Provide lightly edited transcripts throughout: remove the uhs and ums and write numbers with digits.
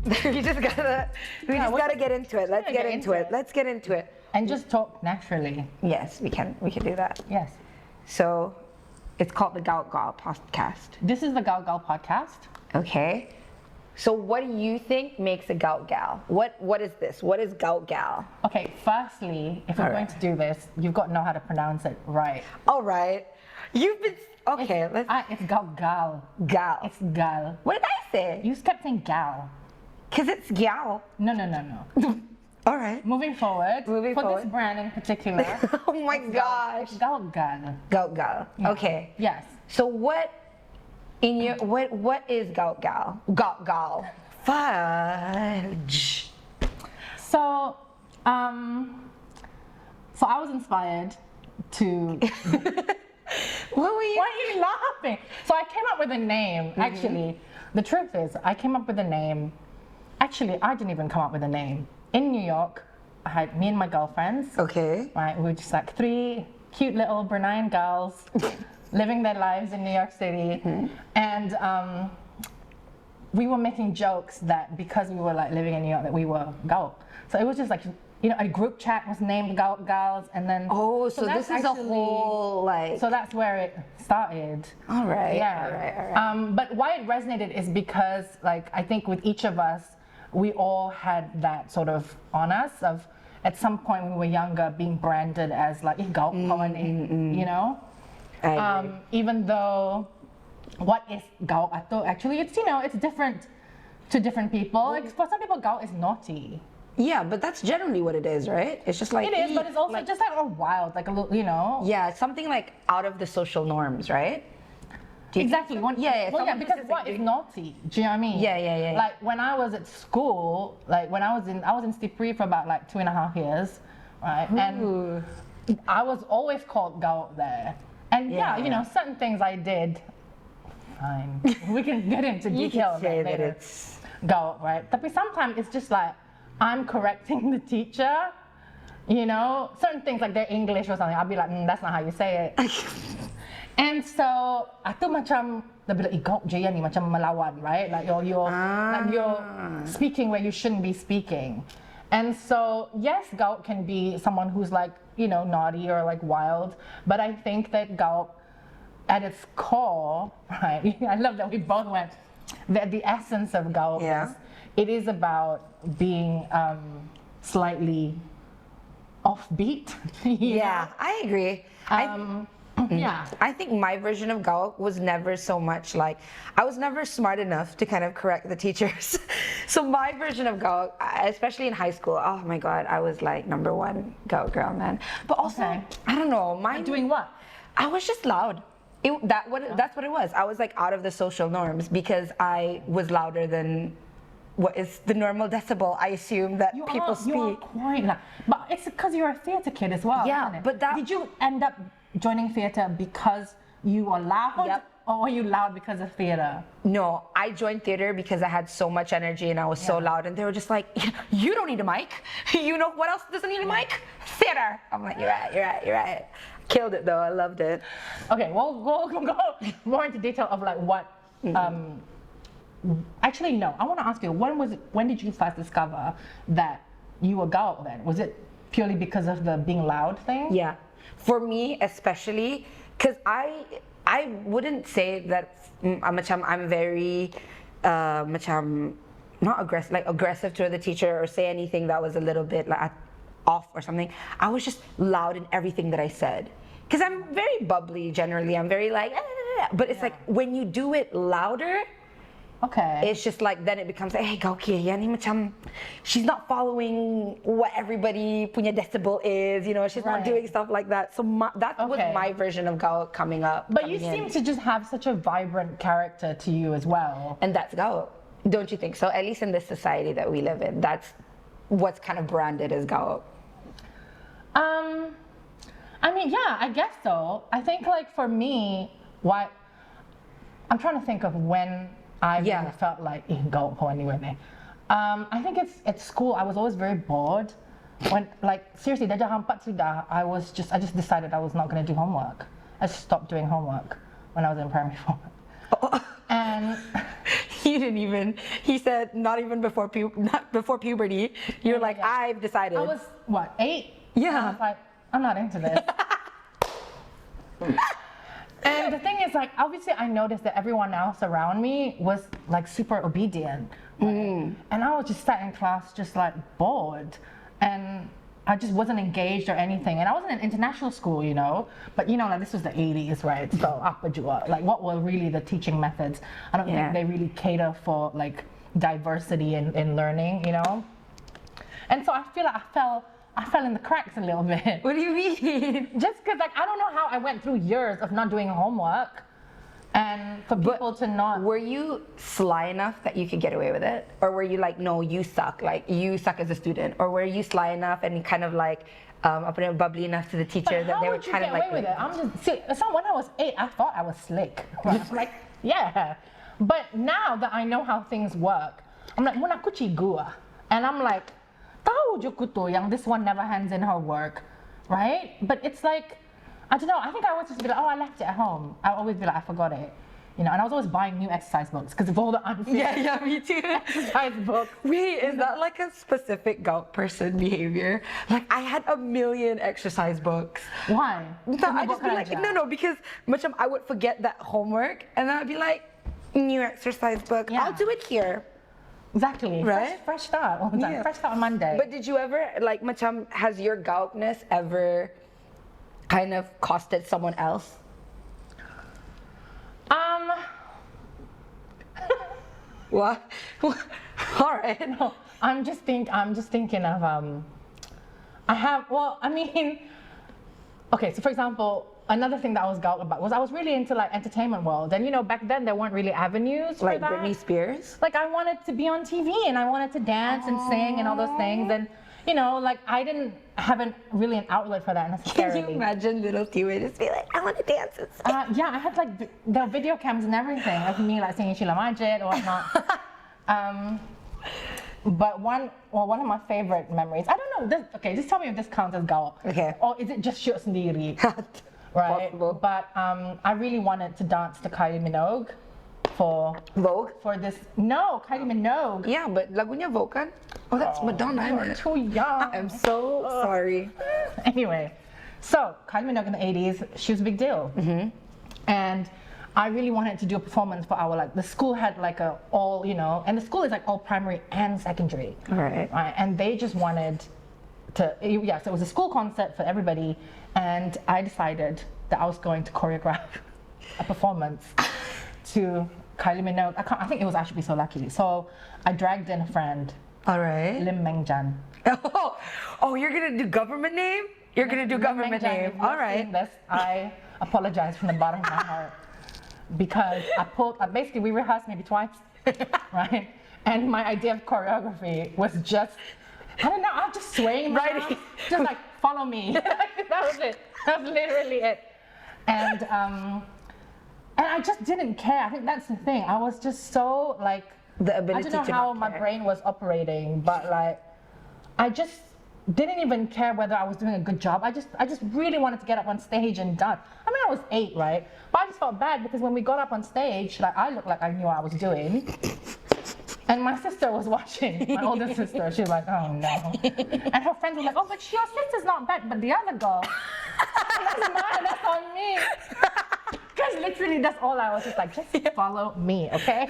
we just gotta get into it. Let's get into it. Let's get into it. And just talk naturally. Yes, we can do that. Yes. So, it's called the Gauk podcast. This is the Gauk podcast. Okay. So what do you think makes a gauk gal? What is this? What is gauk gal? Okay, firstly, if we're going to do this, you've got to know how to pronounce it right. All right. You've been okay. It's gauk gal. Gal. It's gal. What did I say? You kept saying gal. Cause it's gal. No. All right. Moving forward. For this brand in particular. Oh my gosh. It's gauk gal. Gauk gal. Yeah. Okay. Yes. So what is gauk gal? Gauk gal. Fudge. So I was inspired to. Why are you laughing? So I came up with a name. Actually, the truth is, I came up with a name. Actually, I didn't even come up with a name. In New York, I had me and my girlfriends. Okay. Right, we were just like 3 cute little Bruneian girls. Living their lives in New York City, and we were making jokes that because we were like living in New York that we were gauk. So it was just like, you know, a group chat was named Gauk Gals, and then so this is a whole like. So that's where it started. All right. Yeah. All right. But why it resonated is because like I think with each of us, we all had that sort of on us of at some point when we were younger being branded as like gauk, you know. Even though what is gauk atau actually it's it's different to different people. Like for some people gauk is naughty. Yeah, but that's generally what it is, right? It's just like it is, but it's also like, just like a wild, like a little, you know. Yeah, something like out of the social norms, right? Exactly. Well, yeah, because what is naughty? Do you know what I mean? Yeah. Like when I was at school, like when I was in Stipri for about like 2.5 years, right? Ooh. And I was always called gauk there. And yeah, you know, certain things I did. Fine, we can get into detail of it later. It's gauk, right? But sometimes it's just like I'm correcting the teacher. You know, certain things like their English or something. I'll be like, that's not how you say it. And so, aku macam dah bila gauk je ni macam melawan, right? Like you're speaking where you shouldn't be speaking. And so, yes, gauk can be someone who's like, you know, naughty or like wild, but I think that gauk, at its core, right? I love that we both went. The essence of gauk is it is about being slightly offbeat. Yeah, I agree. Yeah. I think my version of gauk was never so much like, I was never smart enough to kind of correct the teachers. So my version of gauk, especially in high school, oh my God, I was like #1 gauk girl, man. But also, I don't know, mine. Doing what? I was just loud. That's what it was. I was like out of the social norms because I was louder than what is the normal decibel, I assume that people speak. You are quite loud. But it's because you're a theatre kid as well, yeah, isn't it? But did you end up joining theatre because you were loud? Yep. Or were you loud because of theatre? No, I joined theatre because I had so much energy and I was so loud, and they were just like, you don't need a mic. You know what else doesn't need a mic? Theatre. I'm like, you're right. Killed it though, I loved it. Okay, well, we'll go more into detail of like what, actually no, I want to ask you, when did you first discover that you were gauk then? Was it purely because of the being loud thing? Yeah, for me especially, because I wouldn't say that I'm very not aggressive to the teacher or say anything that was a little bit like off or something. I was just loud in everything that I said. Because I'm very bubbly generally. I'm very like, but it's like when you do it louder, it's just like then it becomes like, hey, gauki, yani macam she's not following what everybody punya decibel is, you know, she's not doing stuff like that. So that was my version of gauk coming up. But you seem to just have such a vibrant character to you as well. And that's gauk, don't you think so? At least in this society that we live in, that's what's kind of branded as gauk. I mean, yeah, I guess so. I think like for me, I'm trying to think of when I really felt like gauk ko anyway. I think it's at school. I was always very bored. When like seriously, dah jam 4 sudah, I just decided I was not going to do homework. I stopped doing homework when I was in primary 4. And You didn't even. He said not even not before puberty. You're like, I've decided. I was what, 8? Yeah. I was like, I'm not into this. And the thing is, like, obviously I noticed that everyone else around me was like super obedient. Right? And I was just sat in class just like bored. And I just wasn't engaged or anything. And I was in an international school, you know, but you know, like this was the 80s, right? So apa jua, like what were really the teaching methods? I don't think they really cater for like diversity in learning, you know? And so I feel like I fell in the cracks a little bit. What do you mean? Just because, like, I don't know how I went through years of not doing homework, and for people to not. Were you sly enough that you could get away with it, or were you like, no, you suck as a student, or were you sly enough and kind of like bubbly enough to the teacher that they were kind of like? How would you get away with it? I'm just see. So when I was 8, I thought I was slick. Right? Like, yeah. But now that I know how things work, I'm like, muna kuchi gua, and I'm like. Tahu je kutu yang this one never hands in her work, right? But it's like, I don't know, I think I always just be like, oh, I left it at home. I always be like, I forgot it. You know, and I was always buying new exercise books because of all the unfinished me too. exercise books. Wait, is that like a specific gauk person behavior? Like I had a million exercise books. Why? So I just be like, no, because macam I would forget that homework and then I'd be like, new exercise book, I'll do it here. Exactly. Right? Fresh start all the time. Fresh start on Monday. But did you ever, like, macam, has your gaukness ever kind of costed someone else? What? All right. No, I'm just thinking of okay, so for example, another thing that I was gauk about was I was really into like entertainment world, and you know back then there weren't really avenues like for that. Britney Spears. Like I wanted to be on TV and I wanted to dance and sing and all those things, and you know like I didn't have really an outlet for that necessarily. Can you imagine little Tiwin just be like, I want to dance and sing? Yeah, I had like the video cams and everything of me like singing Sheila Majid or whatnot. But one of my favorite memories, I don't know, okay, just tell me if this counts as gauk. Okay. Or is it just shoot sendiri? Right? Possible. But I really wanted to dance to Kylie Minogue for Vogue? For this, no, Kylie Minogue. Yeah, but lagunya Vogue kan? Oh, that's Madonna, isn't You're it? too young. I'm so sorry. Anyway, so Kylie Minogue in the 80s, she was a big deal. And I really wanted to do a performance for the school had like all, you know, and the school is like all primary and secondary. Right. And they just wanted so it was a school concert for everybody, and I decided that I was going to choreograph a performance to Kylie Minogue. I think it was actually So Lucky. So I dragged in a friend. All right. Lim Mengjan. Oh, you're gonna do government name? You're gonna do government name. All right. This, I apologize from the bottom of my heart because basically we rehearsed maybe twice, right? And my idea of choreography was just, I don't know, I'm just swaying my arms, just like follow me. That was it. That was literally it. And I just didn't care. I think that's the thing. I was just so like, the ability I don't know how my brain was operating, but like, I just didn't even care whether I was doing a good job. I just really wanted to get up on stage and dance. I mean, I was 8, right? But I just felt bad because when we got up on stage, like I looked like I knew what I was doing. And my sister was watching, my older sister. She was like, oh no. And her friends were like, oh, but your sister's not bad, but the other girl, that's mine, that's on me. Because literally that's all I was just like, just follow me, okay?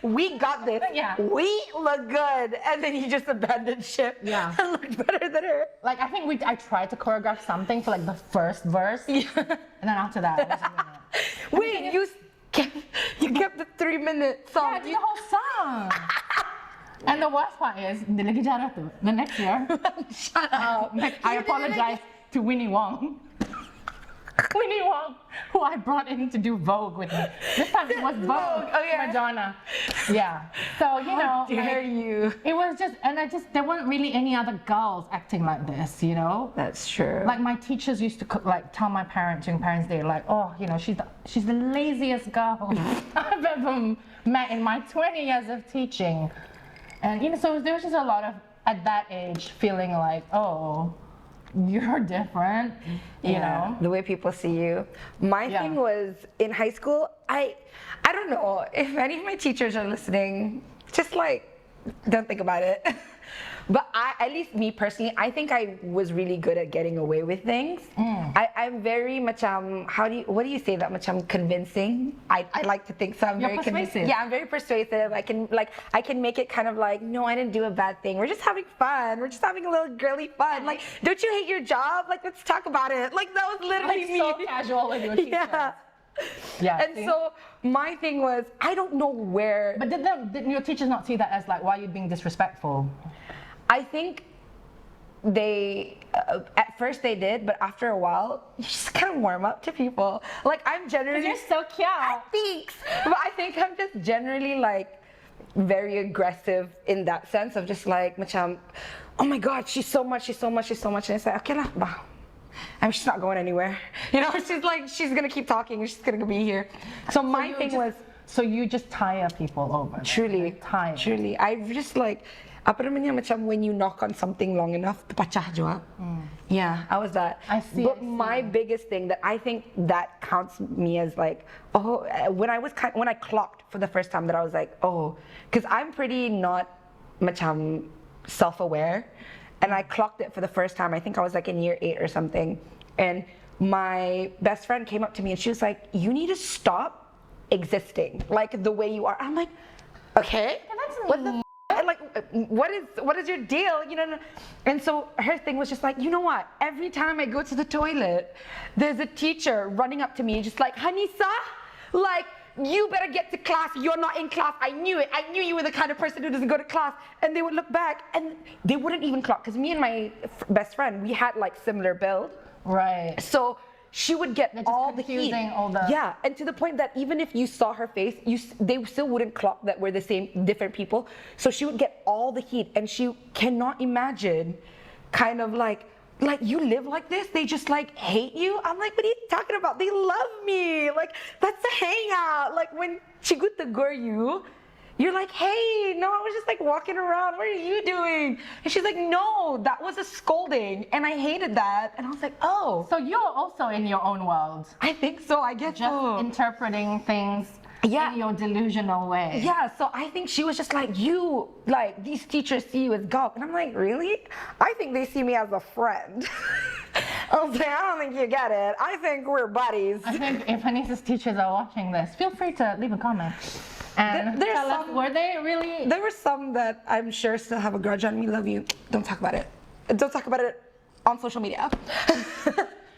We got this. Yeah. We look good. And then you just abandoned ship. Yeah. And looked better than her. Like I think I tried to choreograph something for like the first verse. Yeah. And then after that, I wasn't doing it. Wait, you kept the 3-minute song. Yeah, I did the whole song. And the worst part is, the next year, Shut up. I apologized to Winnie Wong. Winnie Wong, who I brought in to do Vogue with me. This time it was Vogue, Madonna. Yeah. So, you know. How dare you. It was just, there weren't really any other girls acting like this, you know? That's true. Like my teachers used to like tell my parents during Parents' Day, like, oh, you know, she's the laziest girl I've ever met in my 20 years of teaching. And, you know, so there was just a lot of, at that age, feeling like, oh, you're different, you know. The way people see you. My thing was in high school, I don't know if any of my teachers are listening, just like, don't think about it. But at least me personally, I think I was really good at getting away with things. I'm very much, what do you say that much? I'm convincing. I like to think so. I'm You're very persuasive. Yeah, I'm very persuasive. I can make it kind of like, no, I didn't do a bad thing. We're just having fun. We're just having a little girly fun. Like, don't you hate your job? Like, let's talk about it. Like, that was literally Like me. so casual with your teachers. Yeah. See? So my thing was, I don't know where. But did your teachers not see that as like, why are you being disrespectful? I think they, at first they did, but after a while, you just kind of warm up to people. Like, I'm generally. You're so cute. Thanks. But I think I'm just generally like very aggressive in that sense of just like, macam, oh my God, she's so much. And it's like, okay lah, bah. She's not going anywhere. You know, she's like, she's gonna keep talking. She's gonna be here. So my thing was. So you just tire people over. Truly. Truly. I just like. Apa namanya, macam when you knock on something long enough, pecah jua. Yeah, I was that. I see. But my biggest thing that I think that counts me as like, when I clocked for the first time that I was like, because I'm pretty not macam self-aware, and I clocked it for the first time. I think I was like in year 8 or something, and my best friend came up to me and she was like, "You need to stop existing like the way you are." I'm like, okay, what the like, what is your deal, you know? And so her thing was just like, you know what, every time I go to the toilet, there's a teacher running up to me just like, "Hanisah, like, you better get to class. You're not in class. I knew it. I knew you were the kind of person who doesn't go to class." And they would look back and they wouldn't even clock, because me and my best friend, we had like similar build. Right. So she would get all the heat. Yeah, and to the point that even if you saw her face, they still wouldn't clock that we're the same, different people. So she would get all the heat, and she cannot imagine, kind of like you live like this. They just like hate you. I'm like, what are you talking about? They love me. Like, that's a hangout. Like when Chigut tegur you. You're like, "Hey, no, I was just like walking around. What are you doing?" And she's like, "No, that was a scolding, and I hated that." And I was like, "Oh." So you're also in your own world. I think so. I guess just so. Interpreting things in your delusional way. Yeah, so I think she was just like, "You, like, these teachers see you as gauk." And I'm like, "Really? I think they see me as a friend." I was like, "I don't think you get it. I think we're buddies." I think if Hanisah's teachers are watching this, feel free to leave a comment. And tell us, were they really? There were some that I'm sure still have a grudge on me. "Love you. Don't talk about it. Don't talk about it on social media."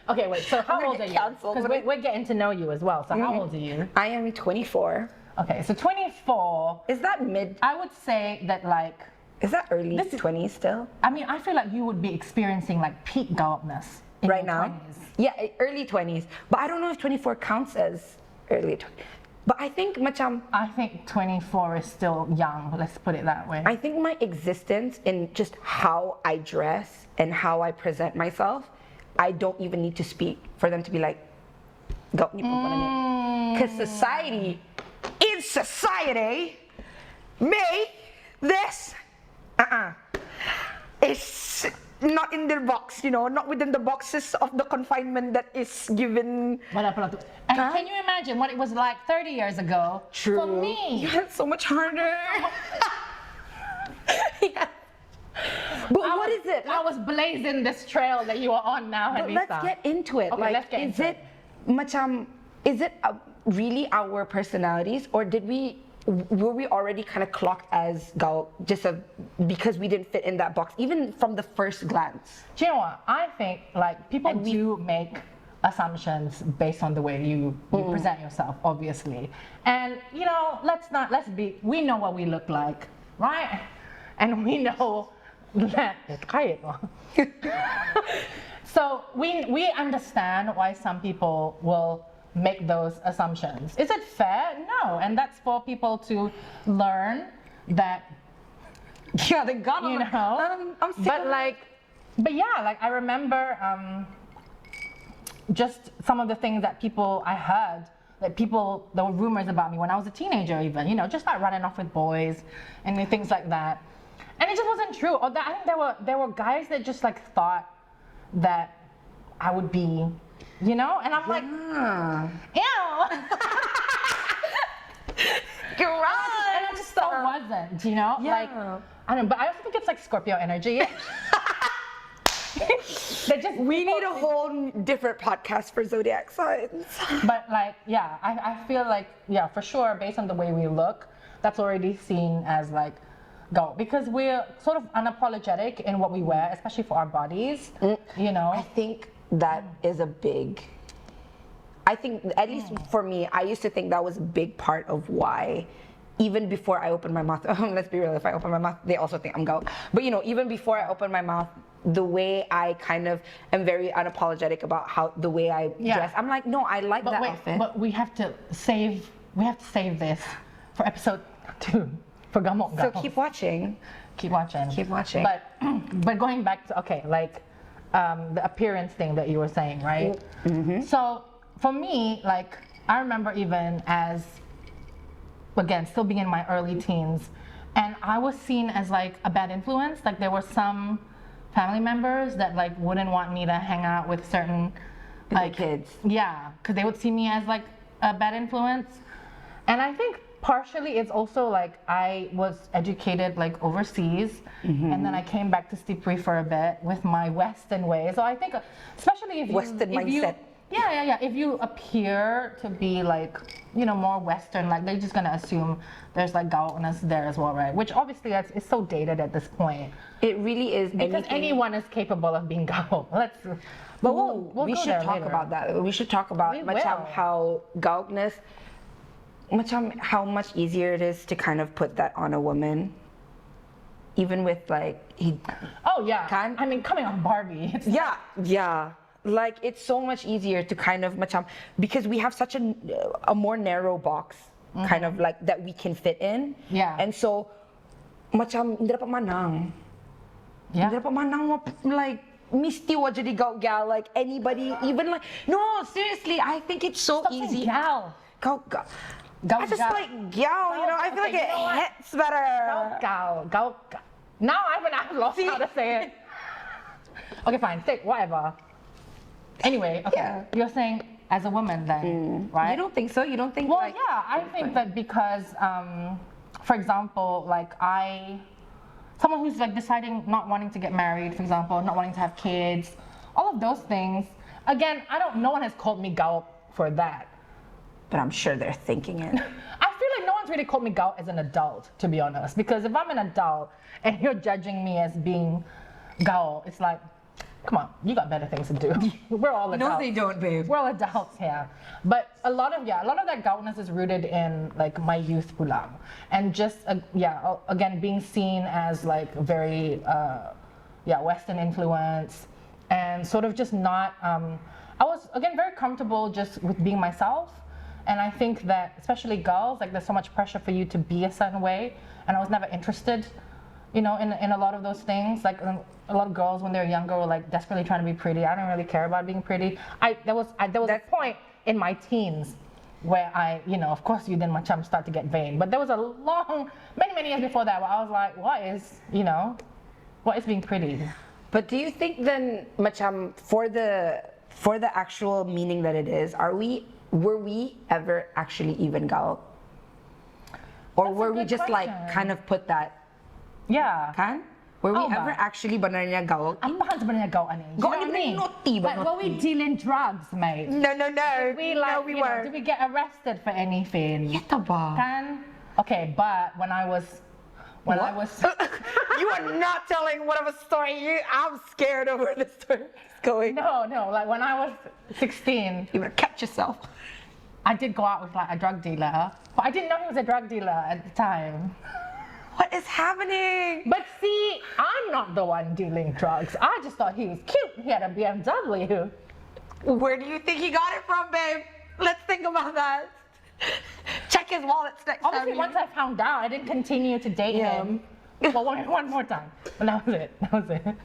Okay, wait, so how old are you? Because we're getting to know you as well. So how old are you? I am 24. Okay, so 24. Is that mid? I would say that like. Is that early 20s still? I mean, I feel like you would be experiencing like peak gaukness right now. 20s. Yeah, early 20s. But I don't know if 24 counts as early 20s. But I think macam. I think 24 is still young. Let's put it that way. I think my existence in just how I dress and how I present myself, I don't even need to speak for them to be like, "Gauk ni perempuan ni." Because in society, make this, it's not in the box, you know, not within the boxes of the confinement that is given. And can you imagine what it was like 30 years ago? True. For me. You had so much harder. Yeah. But what is it? I was blazing this trail that you are on now, But Hanisah. let's get into it. Okay, like, let's get into it. Is it really our personalities, or were we already kind of clocked as gauk because we didn't fit in that box, even from the first glance? Do you know what? I think like people do make assumptions based on the way you present yourself, obviously. And you know, we know what we look like, right? And we know that so we understand why some people will make those assumptions. Is it fair? No. And that's for people to learn that. Yeah, they got you know. But yeah, like I remember just some of the things that I heard that there were rumors about me when I was a teenager, even, you know, just like running off with boys and things like that. And it just wasn't true. I think there were guys that just like thought that I would be, you know? And I'm like, ew. You're right. And I just so wasn't, you know? Yeah. Like, I don't know, but I also think it's like Scorpio energy. We need a whole different podcast for zodiac signs. But like, yeah, I feel like, yeah, for sure, based on the way we look, that's already seen as like, go. Because we're sort of unapologetic in what we wear, especially for our bodies, you know? I think that is a big, I think, at least for me, I used to think that was a big part of why, even before I opened my mouth, let's be real, if I open my mouth, they also think I'm gauk. But you know, even before I open my mouth, the way I kind of am very unapologetic about how the way I dress, I'm like, no, I like that outfit. But we have to save this for episode 2 for Gamok. So keep watching. Keep watching. Keep watching. But going back to the appearance thing that you were saying, right? Mm-hmm. So for me, like I remember even as, again, still being in my early teens, and I was seen as like a bad influence. Like there were some family members that like wouldn't want me to hang out with certain like kids. Yeah, because they would see me as like a bad influence. And I think partially it's also like I was educated like overseas, and then I came back to Stipri for a bit with my Western ways. So I think, especially if you Western mindset. If you appear to be like, you know, more Western, like they're just gonna assume there's like gaukness there as well, right? Which obviously is so dated at this point. It really is. Because anyone is capable of being gauk. But we should talk about that. We should talk about how gaukness, how much easier it is to kind of put that on a woman. Even with like I mean, coming on Barbie. Like it's so much easier to kind of because we have such a more narrow box kind of like that we can fit in. Yeah. And so hindi dapat manang. Yeah. Hindi dapat manang like misti wa jadi gauk gal, like anybody, even like no, seriously, I think it's so Stop easy. saying gal. Gauk. I just like gal, you know, I feel like it hits better. Gauk. Now I've lost how to say it. Okay, fine, say whatever. Anyway, okay. Yeah. You're saying as a woman then, right? You don't think so? You don't think? Well, like, yeah, I think that because, for example, like someone who's like deciding not wanting to get married, for example, not wanting to have kids, all of those things. Again, no one has called me gauk for that. But I'm sure they're thinking it. I feel like no one's really called me gauk as an adult, to be honest. Because if I'm an adult and you're judging me as being gauk, it's like, come on, you got better things to do. We're all adults. No, they don't, babe. We're all adults here. But a lot of that gaukness is rooted in like my youth pulang. And just, again, being seen as like very, Western influence and sort of just not, I was, again, very comfortable just with being myself. And I think that, especially girls, like there's so much pressure for you to be a certain way. And I was never interested, you know, in a lot of those things. Like a lot of girls when they're younger were like desperately trying to be pretty. I don't really care about being pretty. There was a point in my teens where I, you know, of course you didn't macam start to get vain. But there was many years before that where I was like, what is being pretty? But do you think then, macam, for the actual meaning that it is, were we ever actually even gauk? Or That's were we just question. like kind of put that? Yeah. Kan? Were we ever actually benernya gauk? Apa sebenarnya gauk ni? Gauk ni bener naughty Like, were we dealing drugs, mate? No. Did we like, we you know, weren't. did we get arrested for anything? Ito ba? Kan? Okay, but when I was You are not telling what of a story. I'm scared of where the story is going. No, like when I was 16, You better catch yourself. I did go out with like a drug dealer, but I didn't know he was a drug dealer at the time. What is happening? But see, I'm not the one dealing drugs. I just thought he was cute. He had a BMW. Where do you think he got it from, babe? Let's think about that. Check his wallet next time. Obviously, once I found out, I didn't continue to date him. Well, one more time. But that was it.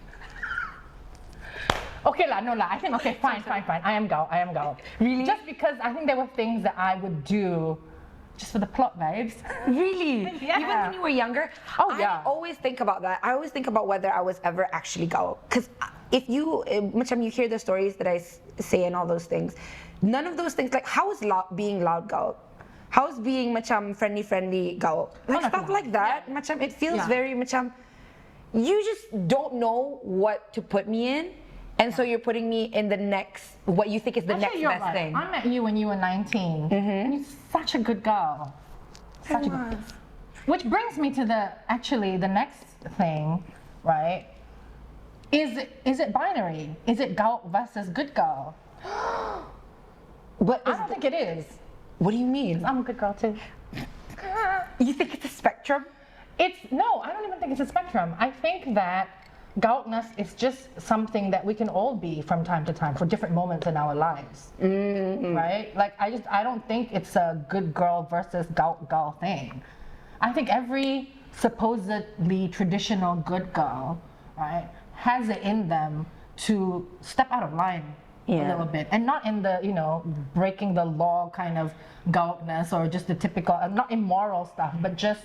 Okay lah, no lah. I think fine. I am gauk. Really? Just because I think there were things that I would do just for the plot, babes. Really? Yeah. Even when you were younger? Oh, yeah. I always think about that. I always think about whether I was ever actually gauk. Because if you, macam you hear the stories that I say and all those things, none of those things, like how is being loud gauk? How is being macam friendly gauk? Like stuff like that, macam it feels very macam, you just don't know what to put me in. And so you're putting me in the next, what you think is the Actually, next best thing. I met you when you were 19. And you're such a good girl. Such a good. Which brings me to the next thing, right? Is it binary? Is it gauk versus good girl? But I don't think it is. What do you mean? I'm a good girl too. You think it's a spectrum? No, I don't even think it's a spectrum. I think that gaukness is just something that we can all be from time to time for different moments in our lives, right? Like I don't think it's a good girl versus gauk girl thing. I think every supposedly traditional good girl, right, has it in them to step out of line a little bit, and not in the breaking the law kind of gaukness or just the typical not immoral stuff, but just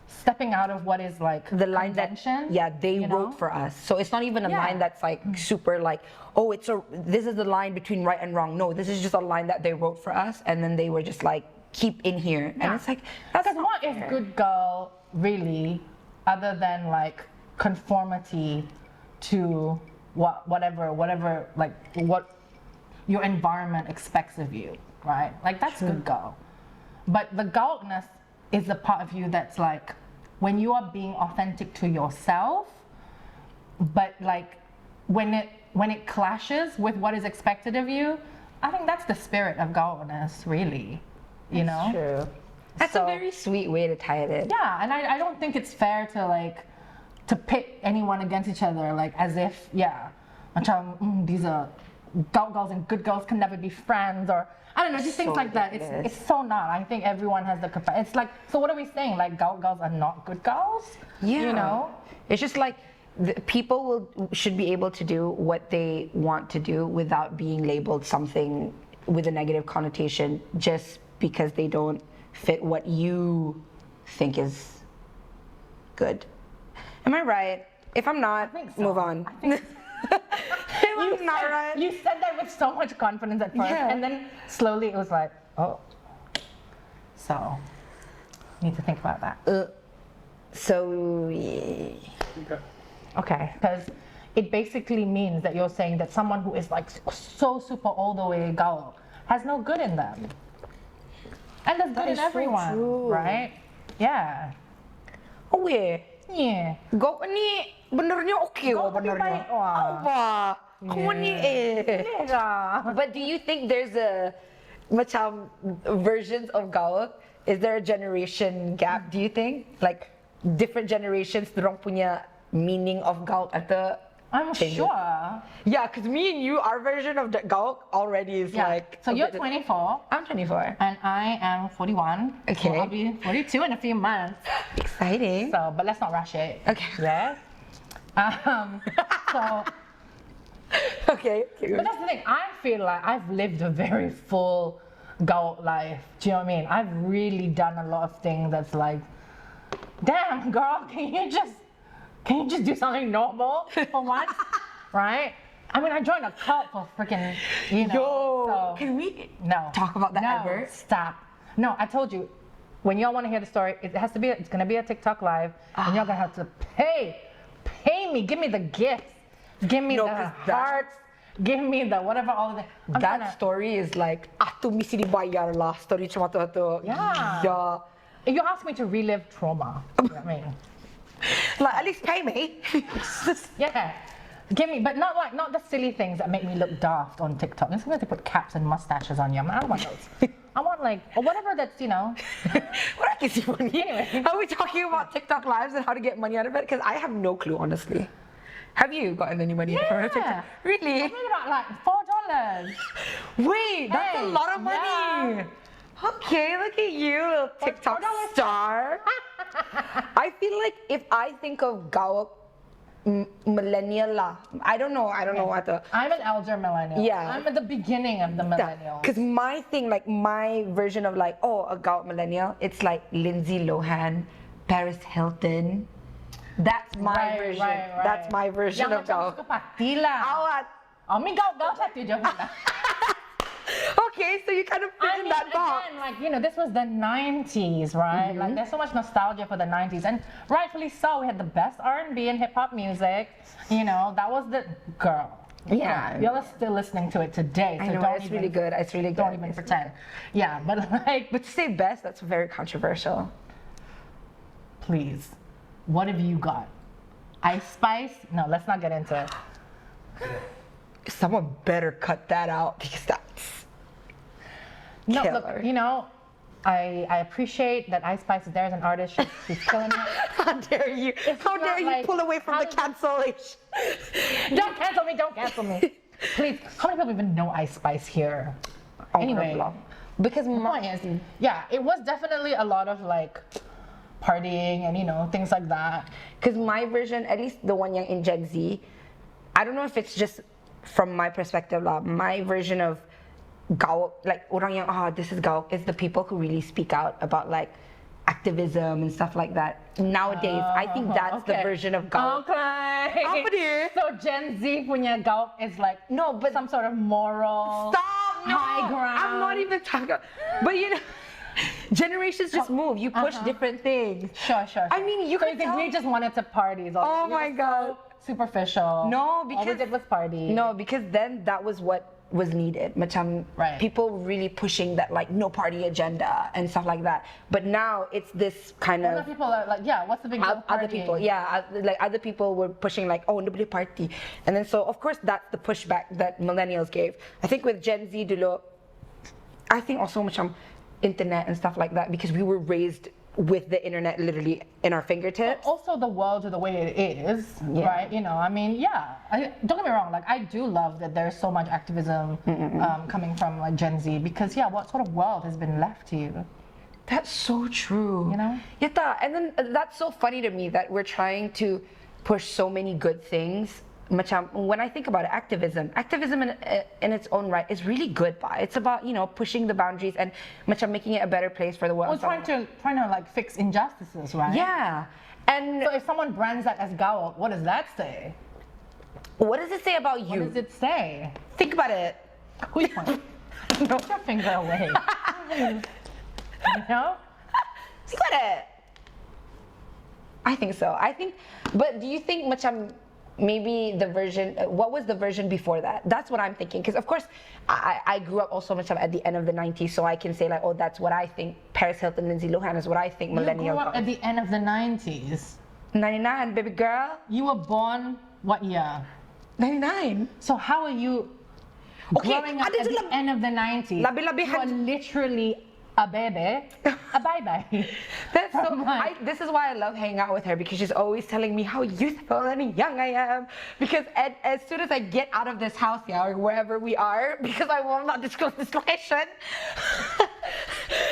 stepping out of what is like the line convention, that they wrote for us. So it's not even a line that's like super like, oh, this is the line between right and wrong. No, this is just a line that they wrote for us, and then they were just like, keep in here. And it's like, that's not what is good girl really, other than like conformity to whatever like what your environment expects of you, right? Like that's good girl. But the gaukness is the part of you that's like when you are being authentic to yourself, but like when it clashes with what is expected of you, I think that's the spirit of gaukness, really. You know? True. That's a very sweet way to tie it in. Yeah, and I don't think it's fair to pit anyone against each other, like as if macam these are gauk girls and good girls can never be friends, or I don't know, just things like that. It's so not. I think everyone has the capacity. It's like, so what are we saying? Like gauk girls are not good girls? Yeah. You know? It's just like people should be able to do what they want to do without being labeled something with a negative connotation just because they don't fit what you think is good. Am I right? If I'm not, I think so. move on. If I'm not right. You said that with so much confidence at first, and then slowly it was like, oh. So, need to think about that. Okay, because it basically means that you're saying that someone who is like so super all the way gauk has no good in them. And there's good in everyone, right? Yeah. Oh yeah. Yeah. Gauk ni benernya okay Gauk lebih benernya. baik, wah. Apa? Kamu ni But do you think there's a macam versions of gauk? Is there a generation gap, do you think? Like different generations dorang punya meaning of gauk atau I'm changes? sure. Yeah, because me and you, our version of the gauk already is like. So you're 24. I'm 24. And I am 41. Okay. So I'll be 42 in a few months. Exciting. So, but let's not rush it. Okay. Yeah. So. Okay. But that's the thing. I feel like I've lived a very full gauk life. Do you know what I mean? I've really done a lot of things that's like, damn, girl, can you just do something normal for once, right? I mean, I joined a cult for freaking, so, can we no talk about that ever? Stop. No, I told you, when y'all want to hear the story, it's gonna be a TikTok live, and y'all gonna have to pay me, give me the gifts, give me the hearts, give me the whatever, all of that story is like, atu misi dibayar lah, story cuma tu. Yeah. You asked me to relive trauma. You know what I mean? Like, at least pay me. Yeah. Give me, but not the silly things that make me look daft on TikTok. It's going to put caps and mustaches on you. I don't want those. I want like, or whatever that's, What gets you money? Anyway. Are we talking about TikTok lives and how to get money out of it? Because I have no clue, honestly. Have you gotten any money from TikTok? Really? I made about like $4. Wait, that's a lot of money. Yeah. Okay, look at you, little TikTok star. I feel like if I think of gauk millennial lah, I don't know what the. I'm an elder millennial. Yeah. I'm at the beginning of the millennials. Because my thing, like my version of like, a gauk millennial, it's like Lindsay Lohan, Paris Hilton. That's my Right, version. right. That's my version Yang of macam gauk. suka party lah. Awat. Oh, me gauk satu je pula. Okay, so you kind of fit I in mean, that box. again, like, you know, this was the 90s, right? Like, there's so much nostalgia for the 90s, and rightfully so. We had the best R&B and hip hop music. You know, that was the girl. Yeah. Y'all are still listening to it today, so I know, don't it's even, really good. It's really good. don't even pretend. Yeah, but like, But to say best, that's very controversial. please, what have you got? Ice Spice? No, let's not get into it. Someone better cut that out because that's No, killer. look, you know, I appreciate that Ice Spice is there as an artist. She's killing it. How dare you? How not dare you like- pull away from how the does- cancellation? Don't cancel me, don't cancel me. Please, how many people even know Ice Spice here? Anyway, because the point is, yeah, it was definitely a lot of like partying and, you know, things like that. because my version, at least the one young in Gen Z, I don't know if it's just from my perspective, my version of gauk, like orang yang this is gauk, is the people who really speak out about like activism and stuff like that. Nowadays, I think that's the Okay. version of gauk. Okay. Apa dia? So Gen Z punya gauk is like No, but some sort of moral. stop! No, high ground. I'm not even talking. But you know, generations just move. You push different things. Sure. I mean, you so can you think tell. we just wanted to parties all Oh we were my just God. so superficial. No, all we because- did was party. No, because then that was what was needed. Macam Right. people really pushing that like no party agenda and stuff like that. But now it's this kind Other of people are like, yeah, what's the big deal? other Partying. people, yeah, like other people were pushing like, oh, nobody party, and then so of course that's the pushback that millennials gave. I think with Gen Z dulo, I think also macam internet and stuff like that because we were raised with the internet literally in our fingertips. Also, the world the way it is, Yeah. right? You know, I mean, yeah. Don't get me wrong. Like, I do love that there's so much activism coming from like Gen Z because, yeah, what sort of world has been left to you? That's so true. You know? Yata, and then that's so funny to me that we're trying to push so many good things. Macam, when I think about it, activism in its own right is really good. It's about, you know, pushing the boundaries and macam making it a better place for the world. We're trying to like fix injustices, right? Yeah. And So if someone brands that as gauk, what does that say? what does it say about What you? does it say? Think about it. Who you pointing? Put your finger away. You know? Think about it. I think so. But do you think macam maybe the version, what was the version before that? That's what I'm thinking. Because of course, I grew up also macam at the end of the 90s, so I can say like, oh, that's what I think. Paris Hilton, Lindsay Lohan is what I think You millennial. grew up at the end of the 90s. 99, baby girl. You were born what year? 99. So how are you Okay, growing up ada at je the end of the 90s? Labi-labihan. You are literally a baby, a bye-bye. That's so. From like- This is why I love hanging out with her because she's always telling me how youthful and young I am. Because as soon as I get out of this house, yeah, or wherever we are, because I will not disclose this location.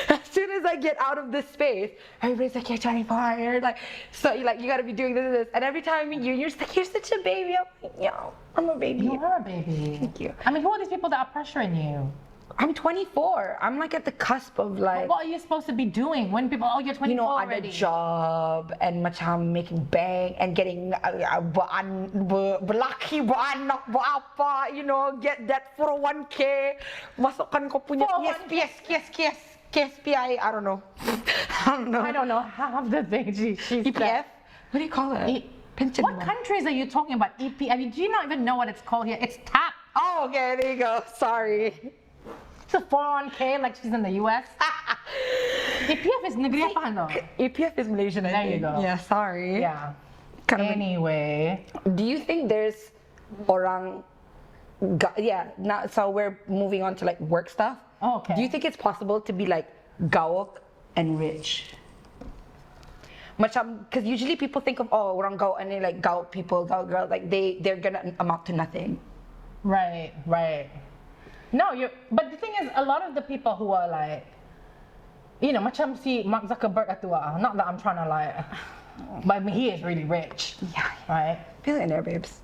As soon as I get out of this space, everybody's like, "You're 24." You're like, so you gotta be doing this and this. And every time I meet you, you're just like, "You're such a baby." I'm like, "Yo, I'm a baby." You are a baby. Thank you. I mean, who are these people that are pressuring you? I'm 24. I'm like at the cusp of like. What are you supposed to be doing when people, oh, you're 24 You know, I already? a job and macam making bank and getting belaki anak apa, you know, get that 401k, masukkan kau punya 401k. KSPI, I don't know. I don't know half the things she EPF? said. What do you call it? Pension What one. countries are you talking about? EPF? Do you not even know what it's called here? It's TAP. Oh, okay, there you go. Sorry. It's a 401k like she's in the US. EPF is negeri apa no? EPF is Malaysian, I There you think. go. Yeah, sorry. Yeah. Kind of Anyway. Do you think there's orang? Now so we're moving on to like work stuff. Oh, okay. Do you think it's possible to be like gauk and rich? Macam, because usually people think of orang gauk and they like gauk people, gauk girls, like they're gonna amount to nothing. Right. No, but the thing is, a lot of the people who are like, you know, macam si Mark Zuckerberg atua. Not that I'm trying to like, but I mean, he is really rich. Yeah, Right? billionaire babes.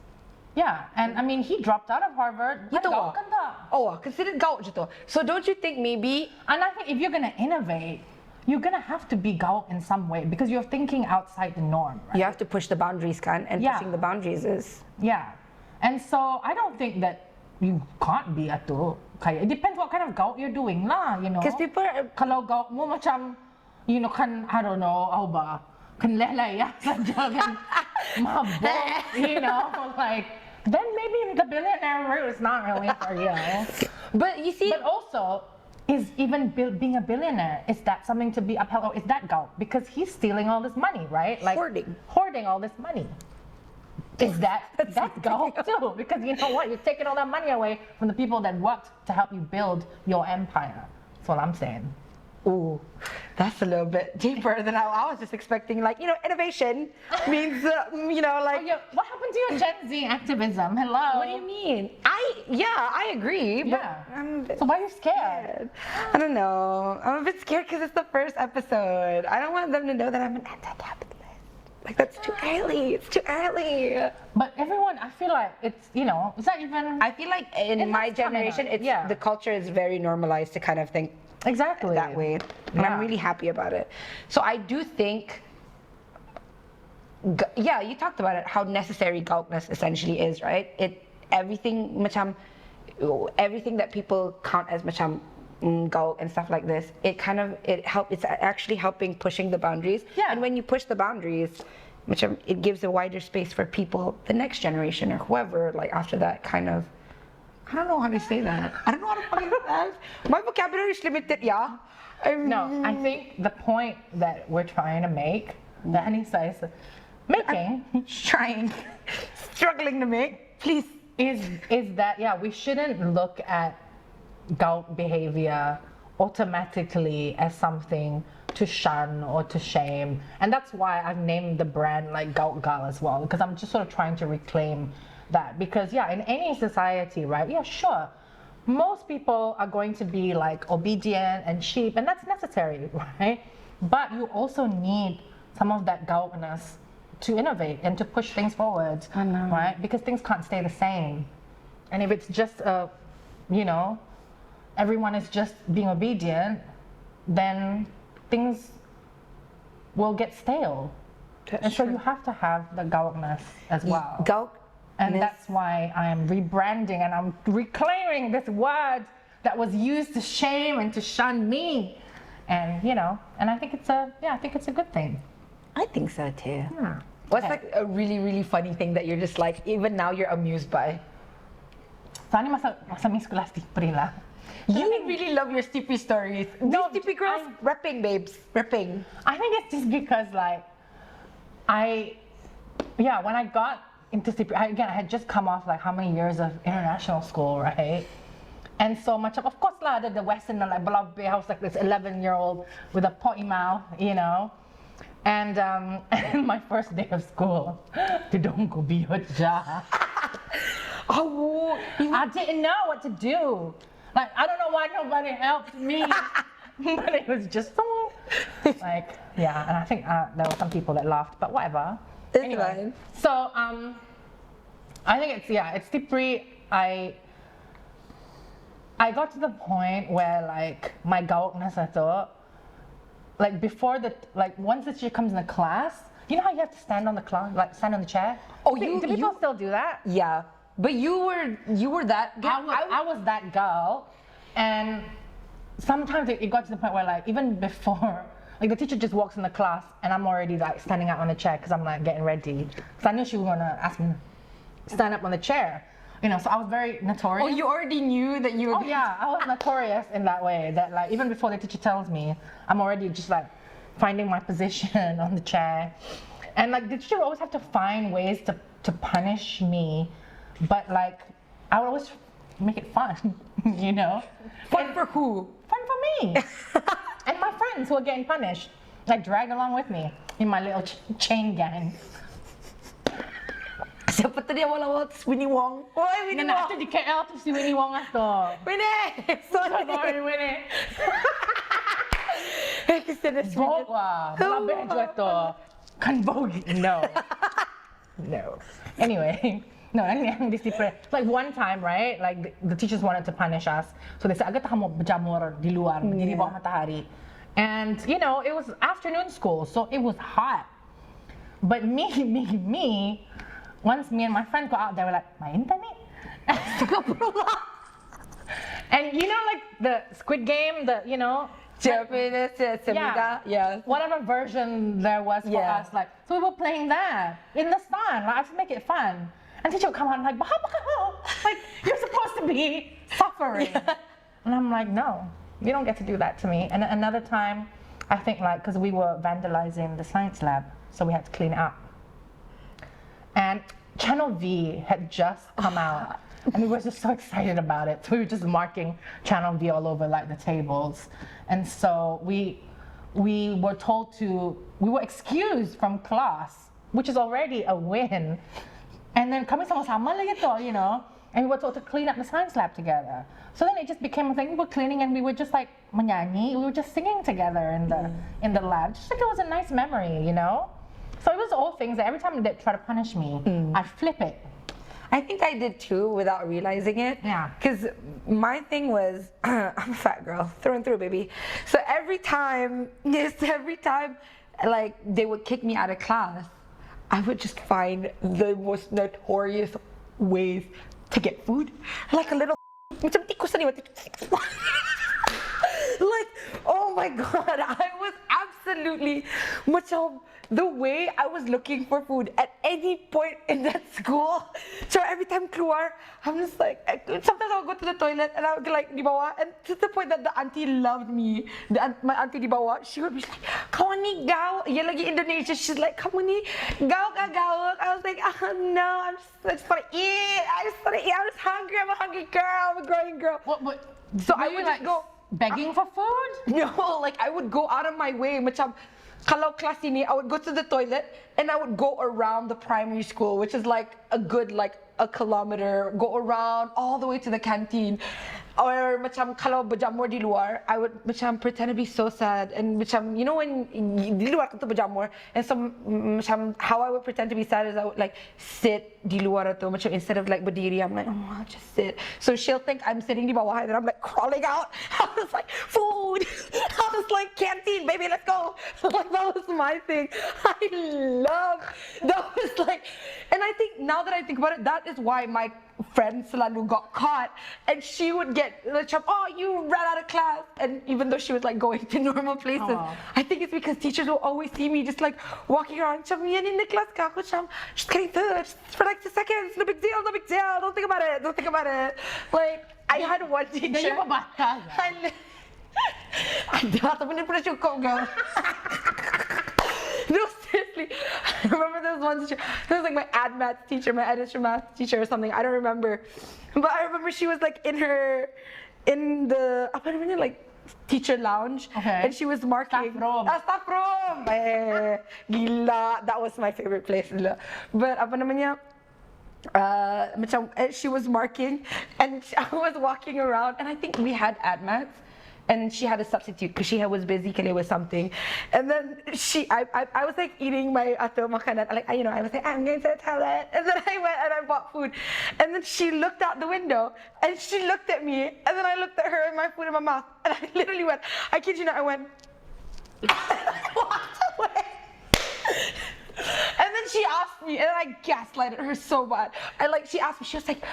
Yeah, and I mean, he dropped out of Harvard. Gitu Gauk ah. kan tak? Oh, considered gauk je tu. So don't you think maybe And I think if you're gonna innovate, you're gonna have to be gauk in some way because you're thinking outside the norm, right? You have to push the boundaries, kan? And Yeah. pushing the boundaries is... Yeah. And so I don't think that you can't be ato. Kaya, it depends what kind of gauk you're doing lah, you know? Because people are... Kalau gauk mo macam, you know, kan, I don't know, how ba? Kan lehlaya saja, kan mabok, you know? Like, then maybe the billionaire route is not really for you. But you see... But also, is even being a billionaire, is that something to be upheld, or is that gauk? Because he's stealing all this money, right? Like hoarding all this money. Is that's gauk too? Because you know what? You're taking all that money away from the people that worked to help you build your empire. That's what I'm saying. Ooh, that's a little bit deeper than I was just expecting. Like, you know, innovation means, you know, like... Oh, yeah. What happened to your Gen Z activism? Hello? What do you mean? I agree, but Yeah. I'm a bit So why are you scared? I don't know. I'm a bit scared because it's the first episode. I don't want them to know that I'm an anti-capitalist. Like, that's too early. It's too early. But everyone, I feel like it's, you know, it's not even... I feel like in my that's coming generation, up. it's Yeah. the culture is very normalized to kind of think Exactly. that way. And I'm Yeah. really happy about it. So I do think, yeah, you talked about it, how necessary gaukness essentially is, right? Everything that people count as macam gauk and stuff like this, it's actually helping pushing the boundaries. Yeah. And when you push the boundaries, macam it gives a wider space for people, the next generation or whoever, like after that kind of, I don't know how to say that. I don't know how to fucking say that. My vocabulary is limited, yeah. No, I think the point that we're trying to make, that Hanisah is making, struggling to make, please. is that, yeah, we shouldn't look at gauk behavior automatically as something to shun or to shame. And that's why I've named the brand like Gauk Gal as well, because I'm just sort of trying to reclaim that. Because yeah, in any society, right, yeah, sure, most people are going to be like obedient and sheep, and that's necessary, right? But you also need some of that gaukness to innovate and to push things forward, I know. right? Because things can't stay the same. And if it's just you know, everyone is just being obedient, then things will get stale. And so you have to have the gaukness as well. Gauk. And that's why I am rebranding and I'm reclaiming this word that was used to shame and to shun me. And you know, and I think it's a good thing. I think so too. Yeah. What's Okay. like a really, really funny thing that you're just like, even now you're amused by? Sana masa Miss Scholastic Prila. You really love your Stippy stories. No, These Stippy girls, repping babes, repping. I think it's just because like when I got into CP, I had just come off like how many years of international school, right? And so much of course lah, the Western like Balabe, I was like this 11-year-old with a potty mouth, you know. And my first day of school, tudong ko biyot ja. Oh, I didn't know what to do. Like I don't know why nobody helped me, but it was just so like yeah. And I think there were some people that laughed, but whatever. It's Anyway, fine. so I think it's Tipri. I got to the point where like my gaukness I thought, like before once the teacher comes in the class, you know how you have to stand on the class, like stand on the chair. Oh, do people still do that? Yeah, but you were that girl. I was that girl, and sometimes it got to the point where like even before, like the teacher just walks in the class and I'm already like standing up on the chair because I'm like getting ready. So I knew she was gonna ask me to stand up on the chair, you know. So I was very notorious. Oh, you already knew that you were. Oh yeah, I was notorious in that way. That like even before the teacher tells me, I'm already just like finding my position on the chair, and like the teacher would always have to find ways to punish me, but like I would always make it fun, you know. Fun for who? Fun for me and my friends who are getting punished, like dragged along with me in my little chain gang. Siapa tu dia wala-wala Winnie Wong? Oi, Winnie Na Wong. after di KL tu si Winnie Wong ato. Winnie! Sorry. Winnie. Vogue. Wow, labi jo ito. Kan Vogue. No. No. Anyway, no, ang disipre. Like one time, right? Like the teachers wanted to punish us. So they said, agad ka mo bajamor di luar, di bawah matahari. And you know, it was afternoon school, so it was hot. But me, once me and my friend go out there, we're like, mainit ni. And you know, like the Squid Game, you know, Japanese, yeah. whatever version there was for us, like, so we were playing that in the sun, like, I just make it fun. And teacher would come out and like, like, you're supposed to be suffering. And I'm like, no, you don't get to do that to me. And another time, I think like, because we were vandalizing the science lab, so we had to clean it up. And Channel V had just come out. And we were just so excited about it. So we were just marking Channel V all over like the tables. And so we were told we were excused from class, which is already a win. And then kami sama-sama lang ito, you know, and we were told to clean up the science lab together. So then it just became a thing. We were cleaning and we were just like manyanyi. We were just singing together in the lab. Just like it was a nice memory, you know. So it was all things that every time they try to punish me, I'd flip it. I think I did too without realizing it. Yeah. Because my thing was, I'm a fat girl, through and through, baby. So every time, like they would kick me out of class, I would just find the most notorious ways to get food. Like a little macam tikus na like, oh my God, I was absolutely macam the way I was looking for food at any point in that school. So every time keluar, I'm just like, sometimes I'll go to the toilet and I'll get like di bawah, and to the point that the auntie loved me. My auntie di bawah, she would be like, kamu ni gauk, ya lagi Indonesia, she's like, kamu ni gauk. I was like, oh no, I just want to eat. I'm just hungry. I'm a hungry girl. I'm a growing girl. What? So I would like just go begging for food? No, like I would go out of my way. Macam kalau kelas ini, I would go to the toilet and I would go around the primary school, which is like a good like a kilometer. Go around all the way to the canteen. Or macam kalau berjamur di luar, I would macam pretend to be so sad and macam, you know, when di luar tu berjamur, and so macam how I would pretend to be sad is I would like sit di luar tu macam instead of like berdiri, I'm like, oh, I'll just sit. So she'll think I'm sitting di bawah and then I'm like crawling out. I was like, food. I was like, canteen, baby, let's go. Like that was my thing. That was like, and I think now that I think about it, that is why my friend selalu got caught, and she would get like, oh, you ran out of class, and even though she was like going to normal places, I think it's because teachers will always see me just like walking around, yan in the class ka, ako just getting through just for like 2 seconds, no big deal, don't think about it. Like I had one teacher. Then you were bata. Girl. No, seriously. I remember there was one teacher. There was like my math teacher, my addition math teacher or something. I don't remember. But I remember she was like in the like teacher lounge. Okay. And she was marking. Staff room. Gila. That was my favorite place. But apa namanya? Macam she was marking and I was walking around and I think we had admats. And she had a substitute because she was busy with something. And then I was like eating my ato makanan. Like, you know, I was like, I'm going to the toilet. And then I went and I bought food. And then she looked out the window and she looked at me. And then I looked at her and my food in my mouth. And I literally went, I kid you not, I went, walked away. And then she asked me, and I gaslighted her so bad. She asked me, she was like,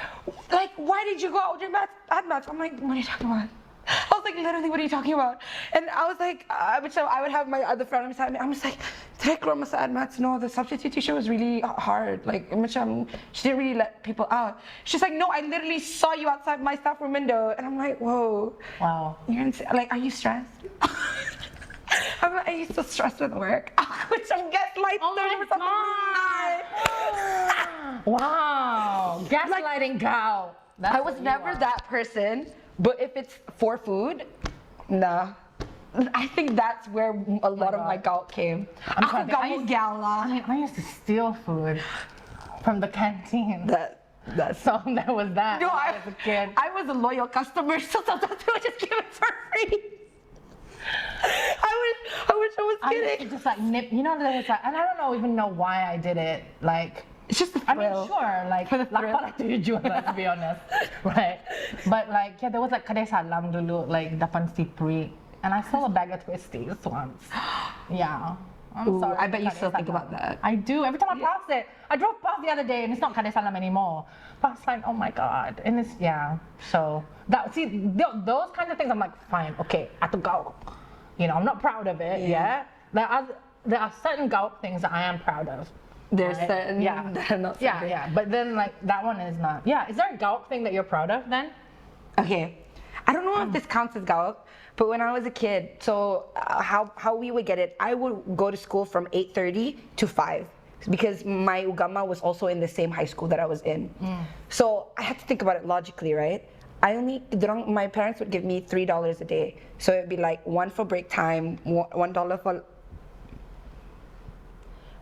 why did you go out with your math? I'm like, what are you talking about? I was like, literally, what are you talking about? And I was like, I would have my other friend beside me. I'm just like, did I keluar masa admats? No, the substitute teacher was really hard. Like, she didn't really let people out. She's like, no, I literally saw you outside my staff room window. And I'm like, whoa. Wow. You're like, are you stressed? I'm like, are you so stressed with work? Which I'm gaslight. Oh my God. Wow. Gaslighting gal. I was never that person. But if it's for food, nah. I think that's where a lot of my gauk came. I used to steal food from the canteen. That's so that was that. No, I was a kid. I was a loyal customer, so sometimes I would just give it for free. I wish I was kidding. I used to just like nip, you know, there was like, and I don't even know why I did it. Like, it's just a thrill. I mean, sure, like, lapar tujuan, let's be honest, right? But like, yeah, there was like kadai salam dulu, like depan Sipri. and I stole a bag of twisties once. Yeah. I'm sorry. I bet you still think about that. I do. Every time I pass it, I drove past the other day and it's not Kade Salam anymore. But it's like, oh my God. And it's, yeah. So, those kinds of things, I'm like, fine, okay, I have to go. You know, I'm not proud of it, yeah. There are certain gauk things that I am proud of. There's right? certain that are not so good. Yeah. But then, like, that one is not. Yeah. Is there a gauk thing that you're proud of then? Okay. I don't know if this counts as gauk, but when I was a kid, so how we would get it, I would go to school from 8:30 to 5 because my ugama was also in the same high school that I was in. So I had to think about it logically, right? My parents would give me $3 a day. So it'd be like $1 for break time, $1 for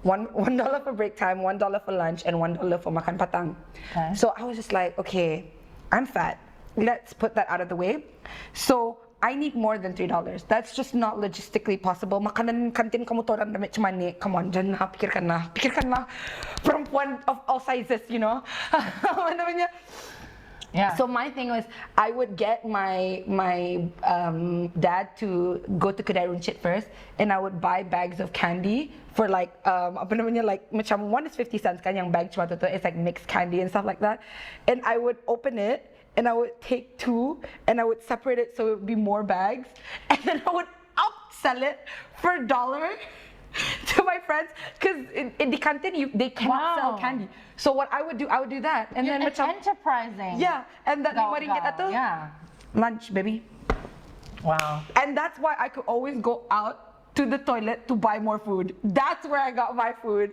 $1 for break time, $1 for lunch, and $1 for makan patang. Okay. So I was just like, okay, I'm fat. Let's put that out of the way. So I need more than $3. That's just not logistically possible. Makanan kantin kamu to dan damit cemani. Come on, dyan na, pikirkan na. Perempuan of all sizes, you know. Apa namanya? Yeah. So my thing was, I would get my dad to go to Kedai Runcit first, and I would buy bags of candy for like apa namanya, like macam one is 50 cents kan yang bag cuma tu, it's like mixed candy and stuff like that, and I would open it and I would take 2 and I would separate it so it would be more bags, and then I would upsell it for $1 to my friends, because in the canteen they cannot sell candy. So what I would do that, and then it's enterprising. yeah, and that lima ringgit itu, yeah, lunch, baby. Wow. And that's why I could always go out to the toilet to buy more food. That's where I got my food.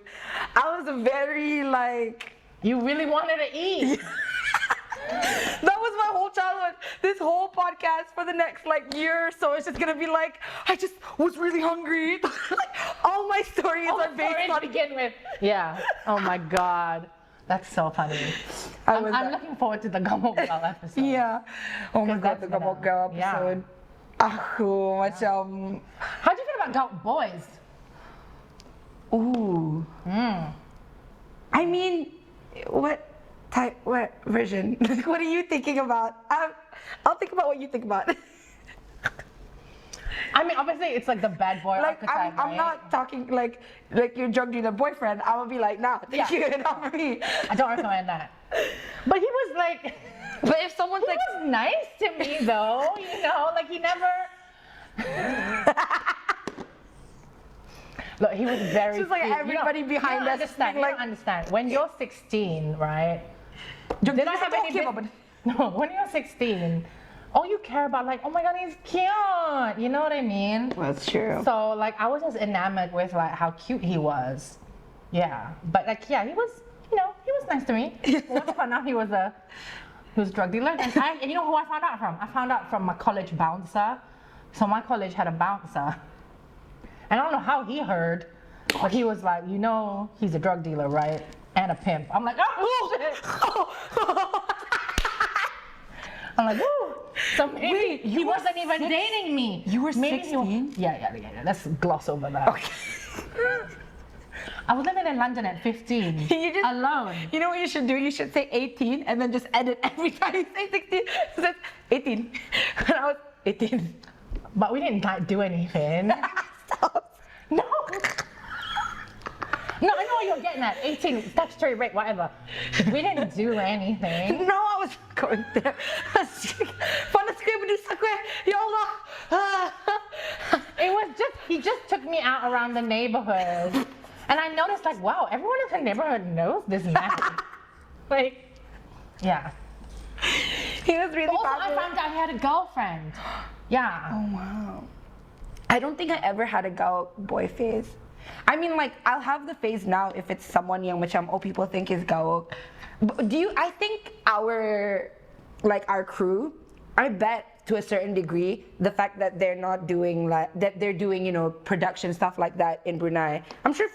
I was very like, you really wanted to eat. that was my whole childhood. This whole podcast for the next like year or so, it's just gonna be like, I just was really hungry. Like, all my stories are based on. To begin with. Yeah. Oh my God. That's so funny. I'm looking forward to the Gamok Girl episode. Yeah. Oh my God, the Gamok Girl episode. Aku macam. How do you feel about Gauk boys? Ooh. I mean, what version? What are you thinking about? I'll think about what you think about. I mean, obviously, it's like the bad boy like archetype, I'm right? not talking like your drug dealer boyfriend. I would be like, nah, thank you, not for me. I don't recommend that. But he was like, but if someone's he was nice to me though, you know, like he never. Look, he was very. She's like sweet. everybody behind us. You don't understand. When you're 16, right? Did I have any? No, when you're 16. All you care about, like, oh my God, he's cute. You know what I mean? Well, that's true. So, like, I was just enamored with, like, how cute he was. Yeah. But, like, yeah, he was, you know, he was nice to me. Once I found out he was a drug dealer. And you know who I found out from? I found out from my college bouncer. So, my college had a bouncer. And I don't know how he heard, but he was like, you know, he's a drug dealer, right? And a pimp. I'm like, oh, shit. I'm like, ooh. So maybe Wait, he wasn't even dating me. You were maybe 16? Yeah. Let's gloss over that. Okay. I was living in London at 15. Alone. You know what you should do? You should say 18 and then just edit every time you say 16. So that's 18. When I was 18. But we didn't like, do anything. Stop. No. No, I know what you're getting at. 18, statutory rape, whatever. We didn't do anything. No, I was going there. Panas ko yung binusa ko eh. Ya Allah. It was just, he just took me out around the neighborhood. And I noticed, like, wow, everyone in the neighborhood knows this man. Like, yeah. He was really Also, popular. I found out he had a girlfriend. Yeah. Oh, wow. I don't think I ever had a gauk boy phase. I mean, like, I'll have the phase now if it's someone young, which people think is gauk. I think our crew, I bet to a certain degree, the fact that they're not doing that they're doing, you know, production stuff like that in Brunei. I'm sure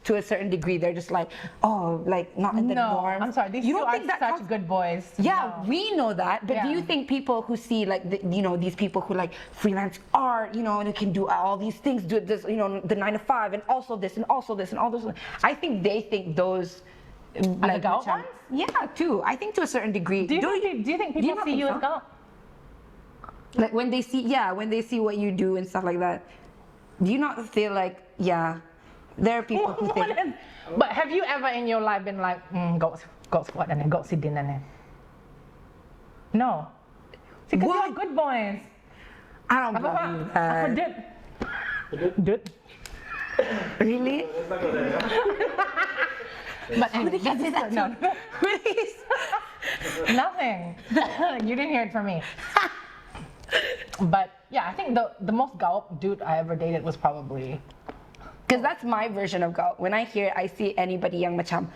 to a certain degree, they're just like, oh, like not in the norm. I'm sorry, these two are such good boys. Yeah, No. we know that, but do you think people who see like, these people who like freelance art, you know, and can do all these things, do this, you know, the 9 to 5, and also this, and also this, and all this, I think they think those, like gauk ones? Yeah, too. I think to a certain degree. Do you think people see you as gauk? Like when they see what you do and stuff like that. Do you not feel like, yeah, there are people who think. But have you ever in your life been like, got squat and then got sit in and then? No. See, because you're good boys. I don't believe that. Did. Really? But anyway, no. Please. Nothing. You didn't hear it from me. But yeah, I think the most gauk dude I ever dated was probably. Because that's my version of gauk. When I see anybody yang macam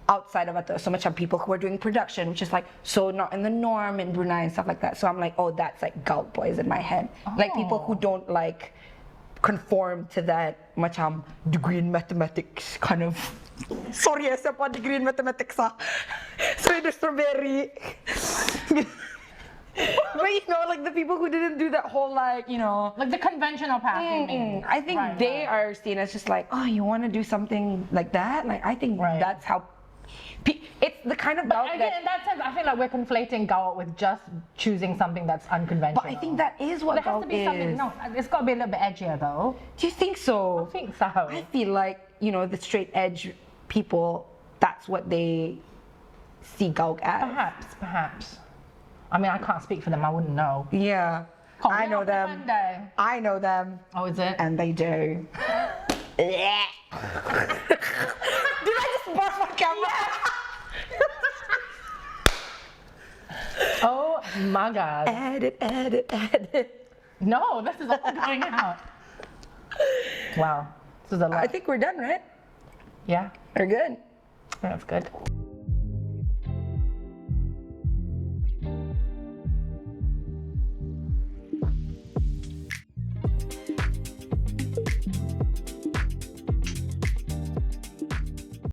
outside of Ato, so macam people who are doing production, which is like so not in the norm in Brunei and stuff like that. So I'm like, oh, that's like gauk boys in my head. Like people who don't like conform to that macam degree in mathematics kind of. Sorry, siapa degree in mathematics ah. So it's strawberry. But you know, like the people who didn't do that whole like, you know, like the conventional path. I think they are seen as just like, oh, you want to do something like that? Like I think that's how. It's the kind of gauk again, in that sense, I feel like we're conflating gauk with just choosing something that's unconventional. But I think that is what there has gauk to be something. is. No, it's got to be a little bit edgier though. Do you think so? I think so. I feel like, you know, the straight edge people, that's what they see gauk as. Perhaps. I mean, I can't speak for them. I wouldn't know. Yeah. I know them. Monday. I know them. Oh, is it? And they do. Did I just barf on camera? Oh my God. Edit. No, this is all going out. Wow. This is a lot. I think we're done, right? Yeah. We're good. That's good.